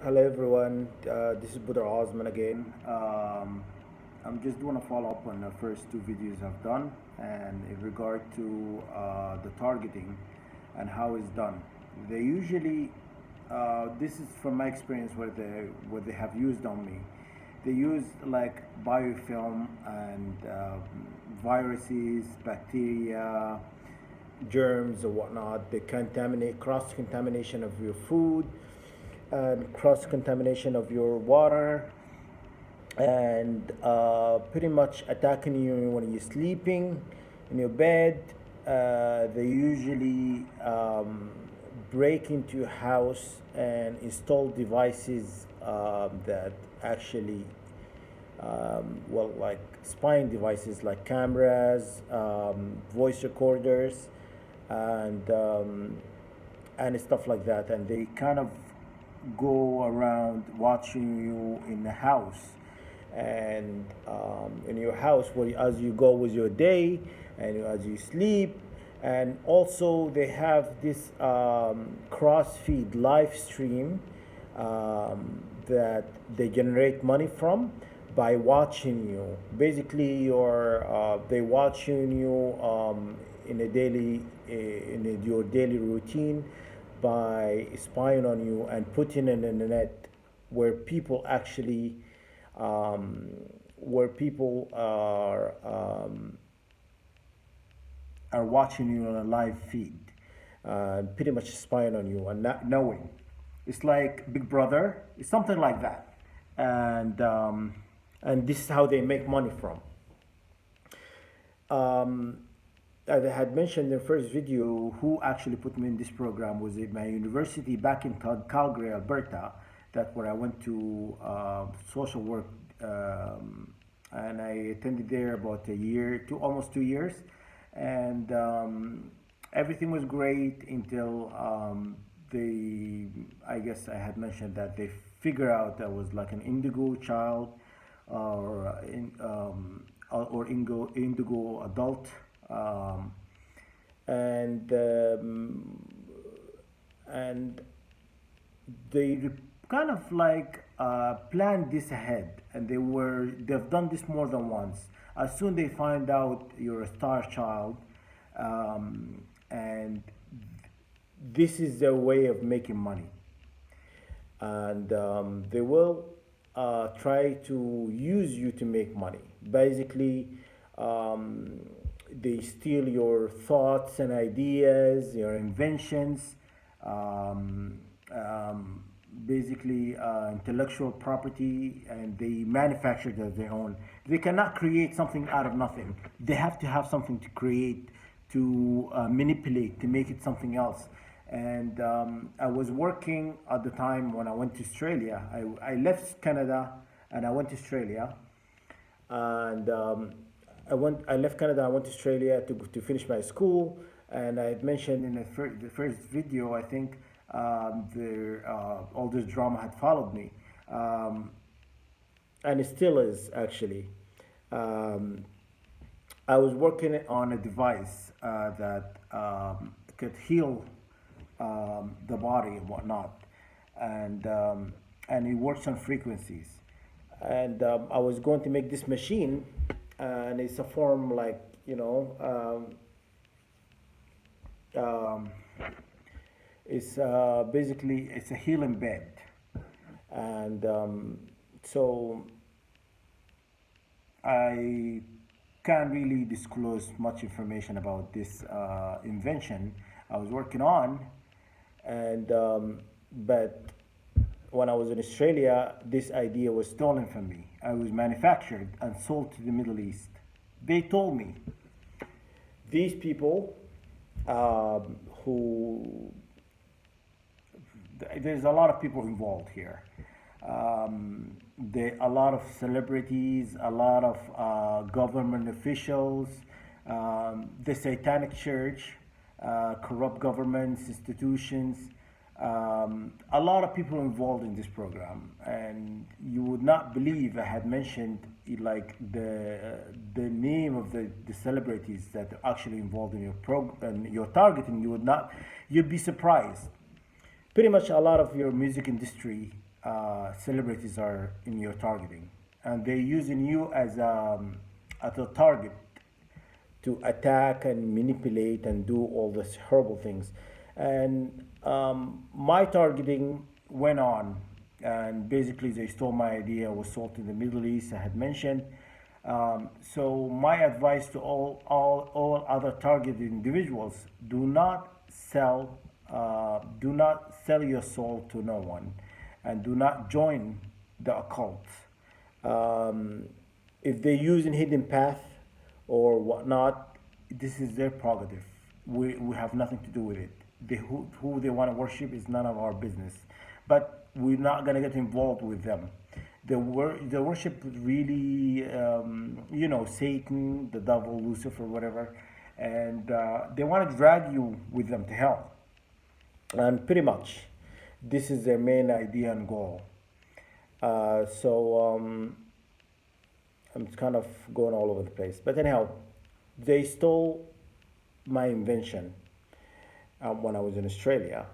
Hello everyone, this is Buddha Osman again. I'm just doing a follow up on the first two videos I've done, and in regard to the targeting and how it's done. They usually, this is from my experience what they have used on me. They use like biofilm and viruses, bacteria, germs or whatnot. They contaminate, cross contamination of your food and cross contamination of your water, and pretty much attacking you when you're sleeping in your bed. They usually break into your house and install devices that actually, like spying devices like cameras, voice recorders, and stuff like that. And they kind of go around watching you in the house, and in your house as you go with your day and as you sleep. And also they have this cross feed live stream that they generate money from by watching you. Basically, they watching you in a daily your daily routine by spying on you and putting it in the net where people actually where people are watching you on a live feed, pretty much spying on you and not knowing. It's like Big Brother. It's something like that, and this is how they make money from. Um, as I had mentioned in the first video, who actually put me in this program was at my university back in Calgary, Alberta. That's where I went to social work, and I attended there about a year, almost 2 years, and everything was great until I guess I had mentioned that they figure out I was like an indigo child or indigo adult, um, and and they kind of like planned this ahead, and they've done this more than once. As soon they find out you're a star child, and this is their way of making money, and they will try to use you to make money. Basically, um, they steal your thoughts and ideas, your inventions, um, um, basically intellectual property, and they manufacture it as their own. They cannot create something out of nothing. They have to have something to create, to manipulate, to make it something else. And I was working at the time when I went to Australia. I left Canada and I went to Australia, and I left Canada. I went to Australia to finish my school, and I had mentioned in the first video, I think, all this drama had followed me, and it still is actually. Um, I was working on a device that could heal the body and whatnot, and it works on frequencies. And I was going to make this machine, and it's a form like um, it's basically it's a healing bed, and so I can't really disclose much information about this invention I was working on, and but when I was in Australia, this idea was stolen from me. I was manufactured and sold to the Middle East. They told me these people who there's a lot of people involved here. A lot of celebrities, a lot of government officials, the Satanic Church, corrupt governments, institutions, a lot of people involved in this program. And you would not believe I had mentioned like the name of the celebrities that are actually involved in your program, your targeting. You'd be surprised. Pretty much a lot of your music industry celebrities are in your targeting, and they're using you as a target to attack and manipulate and do all these horrible things. And my targeting went on, and basically they stole my idea. Was sold to the Middle East. I had mentioned. So my advice to all other targeted individuals: do not sell your soul to no one, and do not join the occult. Um, if they're using hidden path or whatnot, this is their prerogative. We have nothing to do with it. Who they want to worship is none of our business. But we're not going to get involved with them. The worship really, Satan, the devil, Lucifer, whatever, and they want to drag you with them to hell. And pretty much, this is their main idea and goal. So I'm kind of going all over the place. But anyhow, they stole my invention when I was in Australia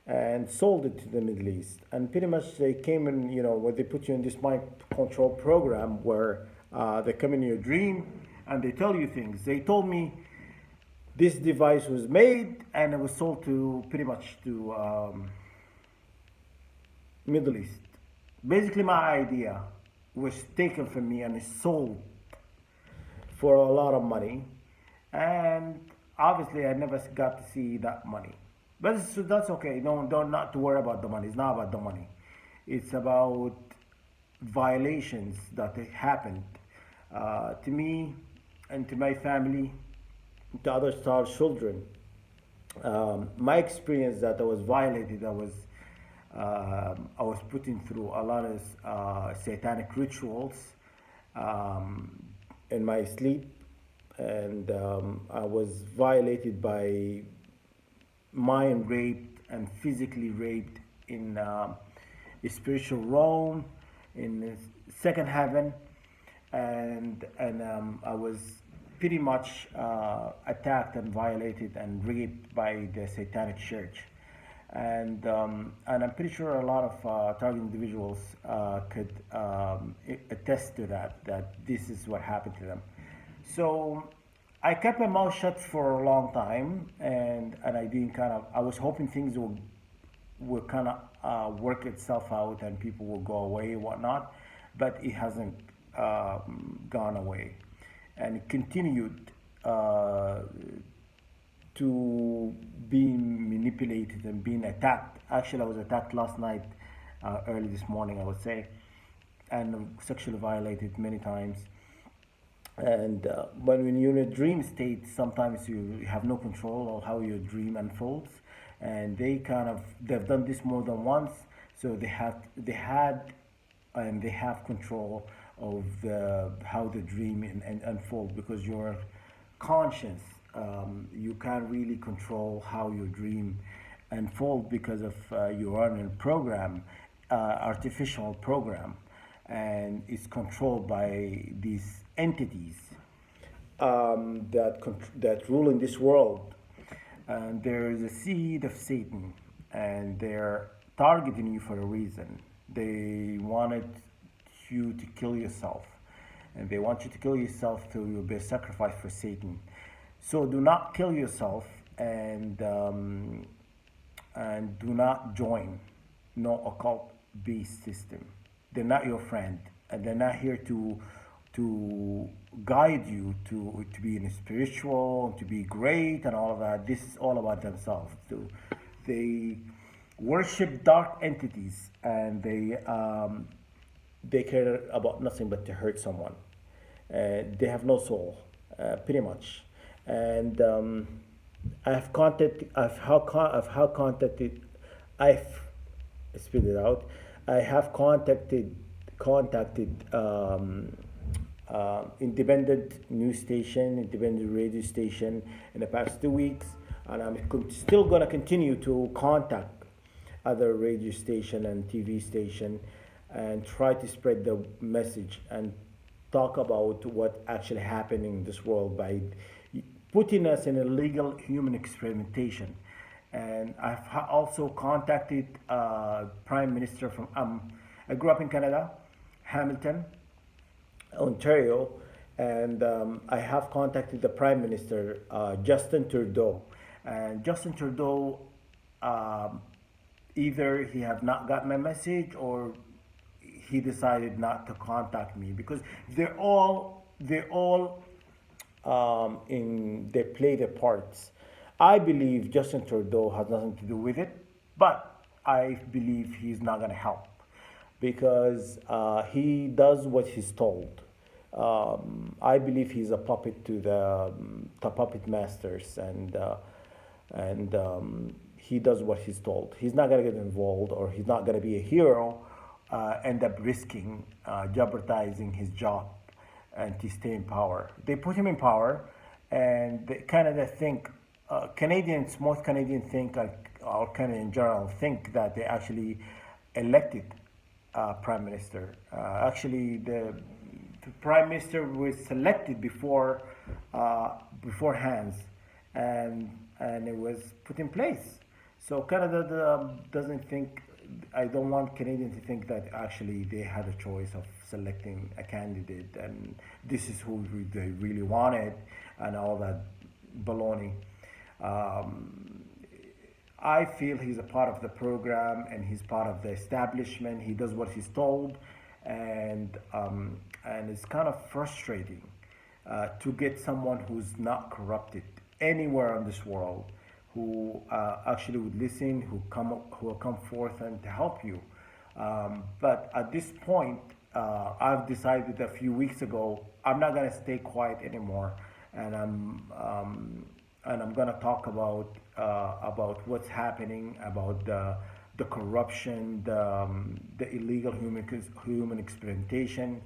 and sold it to the Middle East. And pretty much they came in, where they put you in this mind control program where they come in your dream and they tell you things. They told me this device was made and it was sold to pretty much to Middle East. Basically, my idea was taken from me and is sold for a lot of money, and obviously I never got to see that money. But that's okay. Don't not to worry about the money. It's not about the money. It's about violations that happened to me and to my family, to other star children. My experience that I was violated, I was putting through a lot of satanic rituals in my sleep, and I was violated by mind raped and physically raped in a spiritual realm, in the second heaven, and I was pretty much attacked and violated and raped by the satanic church. And I'm pretty sure a lot of target individuals could attest to that this is what happened to them. So I kept my mouth shut for a long time, and I didn't I was hoping things will kind of work itself out and people will go away and whatnot, but it hasn't gone away, and it continued to being manipulated and being attacked. Actually, I was attacked last night, early this morning, I would say, and sexually violated many times. And when you're in a dream state, sometimes you have no control of how your dream unfolds, and they've done this more than once, so they had and they have control of how the dream and unfold, because your conscience, you can't really control how your dream unfold because of you're on a program, artificial program, and it's controlled by these entities that rule in this world. And there is a seed of Satan, and they're targeting you for a reason. They wanted you to kill yourself, and they want you to kill yourself to be a sacrifice for Satan. So do not kill yourself, and do not join no occult-based system. They're not your friend, and they're not here to guide you to be in spiritual, to be great, and all of that. This is all about themselves. They worship dark entities, and they care about nothing but to hurt someone. They have no soul, pretty much. And I've contacted, I've spit it out. I have contacted independent news station, independent radio station in the past 2 weeks, and I'm still going to continue to contact other radio station and TV station and try to spread the message and talk about what actually happened in this world by putting us in a legal human experimentation. And I've also contacted Prime Minister from, I grew up in Canada, Hamilton, Ontario, and I have contacted the Prime Minister, Justin Trudeau. And Justin Trudeau, um, either he have not got my message or he decided not to contact me, because they're all in they play their parts. I believe Justin Trudeau has nothing to do with it, but I believe he's not going to help because he does what he's told. I believe he's a puppet to the puppet masters, and he does what he's told. He's not going to get involved, or he's not going to be a hero. End up risking jeopardizing his job and to stay in power. They put him in power, and they kind of think Canadians, most Canadians think, like, or Canadian in general, think that they actually elected prime minister. Actually, the prime minister was selected beforehand, and it was put in place. So Canada doesn't think. I don't want Canadians to think that actually they had a choice of selecting a candidate and this is who they really wanted and all that baloney. Um, I feel he's a part of the program and he's part of the establishment. He does what he's told, and it's kind of frustrating to get someone who's not corrupted anywhere in this world, who actually would listen, who will come forth and to help you. But at this point, I've decided a few weeks ago I'm not gonna stay quiet anymore, and I'm gonna talk about what's happening, about the corruption, the illegal human experimentation,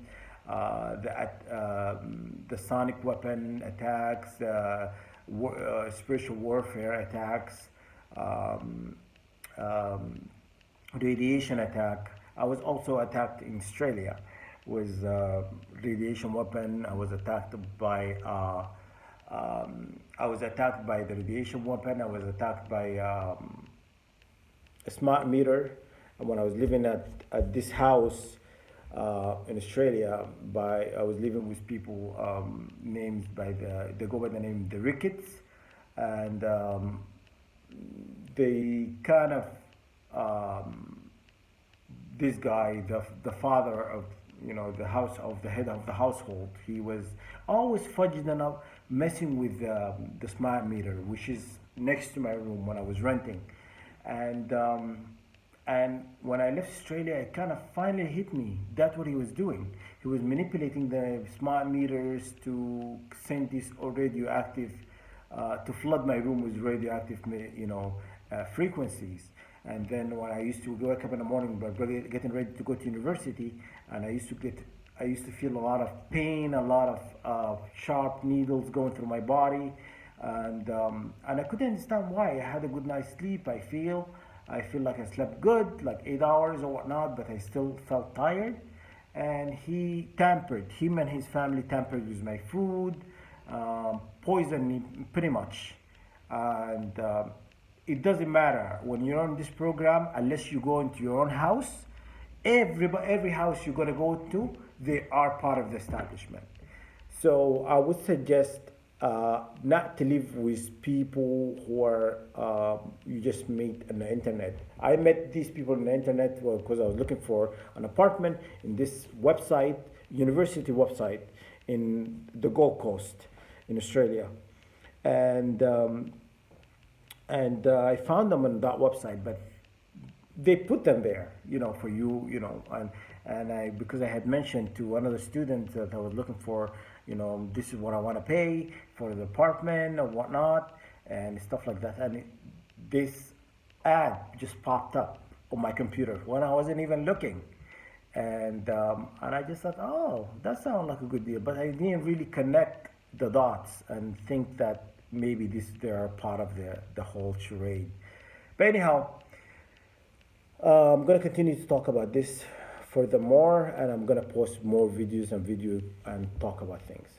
the sonic weapon attacks, spiritual warfare attacks, um, um, radiation attack. I was also attacked in Australia with radiation weapon. I was attacked by the radiation weapon. I was attacked by a smart meter when I was living at this house in Australia. I was living with people named they go by the name the Ricketts, and they kind of this guy, the father of the head of the household, he was always fudging up, messing with the smart meter, which is next to my room when I was renting, and when I left Australia, it kind of finally hit me. That's what he was doing. He was manipulating the smart meters to send this radioactive, to flood my room with radioactive, frequencies. And then when I used to wake up in the morning, but getting ready to go to university, and I used to feel a lot of pain, a lot of sharp needles going through my body, and I couldn't understand why. I had a good night's sleep. I feel like I slept good, like 8 hours or whatnot, but I still felt tired. And him and his family tampered with my food, poisoned me pretty much. And it doesn't matter when you're on this program, unless you go into your own house. Every house you're gonna go to, they are part of the establishment. So I would suggest not to live with people who are you just meet on the internet. I met these people on the internet because I was looking for an apartment in this website, university website in the Gold Coast in Australia, and I found them on that website, but they put them there, for you, and I because I had mentioned to another student that I was looking for, this is what I want to pay for the apartment or whatnot, and stuff like that, and this ad just popped up on my computer when I wasn't even looking, and I just thought, oh, that sounds like a good deal, but I didn't really connect the dots and think that maybe they are part of the whole charade. But anyhow, I'm going to continue to talk about this furthermore, and I'm going to post more videos and talk about things.